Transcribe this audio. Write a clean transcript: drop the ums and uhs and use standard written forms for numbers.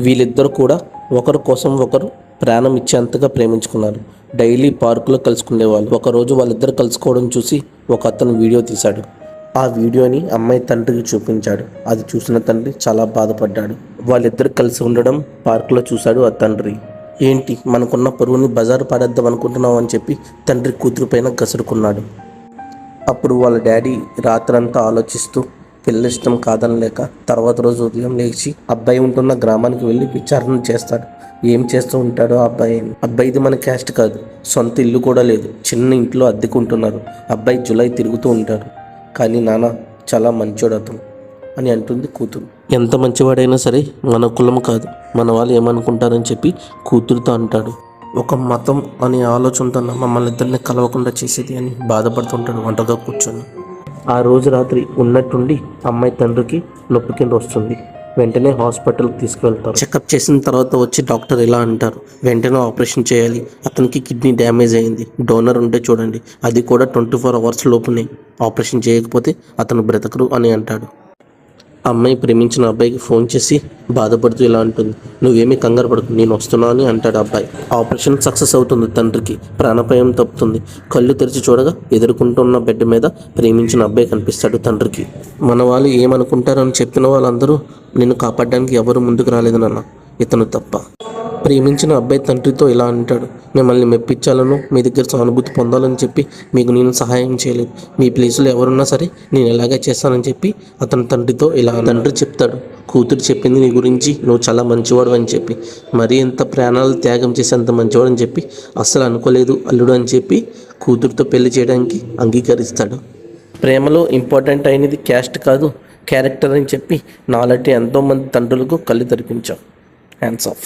వీళ్ళిద్దరు కూడా ఒకరి కోసం ఒకరు ప్రాణం ఇచ్చేంతగా ప్రేమించుకున్నారు. డైలీ పార్కులో కలుసుకునేవాళ్ళు. ఒకరోజు వాళ్ళిద్దరు కలుసుకోవడం చూసి ఒక అతను వీడియో తీశాడు. ఆ వీడియోని అమ్మాయి తండ్రికి చూపించాడు. అది చూసిన తండ్రి చాలా బాధపడ్డాడు. వాళ్ళిద్దరు కలిసి ఉండడం పార్కులో చూశాడు ఆ తండ్రి. ఏంటి మనకున్న పరువుని బజారు పాడేద్దాం అనుకుంటున్నావు అని చెప్పి తండ్రి కూతురు పైన గసురుకున్నాడు. అప్పుడు వాళ్ళ డాడీ రాత్రంతా ఆలోచిస్తూ పిల్లిష్టం కాదనలేక తర్వాత రోజు ఉదయం లేచి అబ్బాయి ఉంటున్న గ్రామానికి వెళ్ళి విచారణ చేస్తాడు. ఏం చేస్తూ ఉంటాడో అబ్బాయిది మన క్యాస్ట్ కాదు, సొంత ఇల్లు కూడా లేదు, చిన్న ఇంట్లో అద్దెకుంటున్నారు. అబ్బాయి జులై తిరుగుతూ ఉంటాడు. కానీ నాన్న చాలా మంచోడు అతను అని అంటుంది కూతురు. ఎంత మంచివాడైనా సరే మన కులం కాదు, మన వాళ్ళు ఏమనుకుంటారని చెప్పి కూతురుతో అంటాడు. ఒక మతం అనే ఆలోచనతో మమ్మల్ని ఇద్దరిని కలవకుండా చేసేది అని బాధపడుతుంటాడు ఒంటరిగా కూర్చొని. ఆ రోజు రాత్రి ఉన్నట్టుండి అమ్మాయి తండ్రికి నొప్పి కింద వస్తుంది. వెంటనే హాస్పిటల్కి తీసుకువెళ్తారు. చెకప్ చేసిన తర్వాత వచ్చి డాక్టర్ ఇలా అంటారు, వెంటనే ఆపరేషన్ చేయాలి, అతనికి కిడ్నీ డ్యామేజ్ అయింది, డోనర్ ఉంటే చూడండి, అది కూడా 24 అవర్స్ లోపునే, ఆపరేషన్ చేయకపోతే అతను బ్రతకరు అని అంటాడు. అమ్మాయి ప్రేమించిన అబ్బాయికి ఫోన్ చేసి బాధపడుతూ ఇలా అంటుంది, నువ్వేమీ కంగారు పడకు, నేను వస్తున్నా అని అంటాడు అబ్బాయి. ఆపరేషన్ సక్సెస్ అవుతుంది. తండ్రికి ప్రాణాపాయం తప్పుతుంది. కళ్ళు తెరిచి చూడగా ఎదుర్కొంటున్న బెడ్ మీద ప్రేమించిన అబ్బాయి కనిపిస్తాడు తండ్రికి. మన వాళ్ళు ఏమనుకుంటారని చెప్పిన వాళ్ళందరూ నిన్ను కాపాడడానికి ఎవరు ముందుకు రాలేదు నాన్న, ఇతను తప్ప. ప్రేమించిన అబ్బాయి తండ్రితో ఇలా అంటాడు, మిమ్మల్ని మెప్పించాలను, మీ దగ్గర సానుభూతి పొందాలని చెప్పి మీకు నేను సహాయం చేయలేదు. మీ ప్లేసులో ఎవరున్నా సరే నేను ఎలాగే చేస్తానని చెప్పి అతని తండ్రితో ఇలా తండ్రి చెప్తాడు, కూతురు చెప్పింది నీ గురించి, నువ్వు చాలా మంచివాడు అని చెప్పి, మరీ ఇంత ప్రాణాలు త్యాగం చేసి అంత మంచివాడు అని చెప్పి అస్సలు అనుకోలేదు అల్లుడు అని చెప్పి కూతురుతో పెళ్లి చేయడానికి అంగీకరిస్తాడు. ప్రేమలో ఇంపార్టెంట్ అయినది క్యాస్ట్ కాదు, క్యారెక్టర్ అని చెప్పి నాలాంటి ఎంతోమంది తండ్రులకు కళ్ళు తెరిపించావు. Hands of.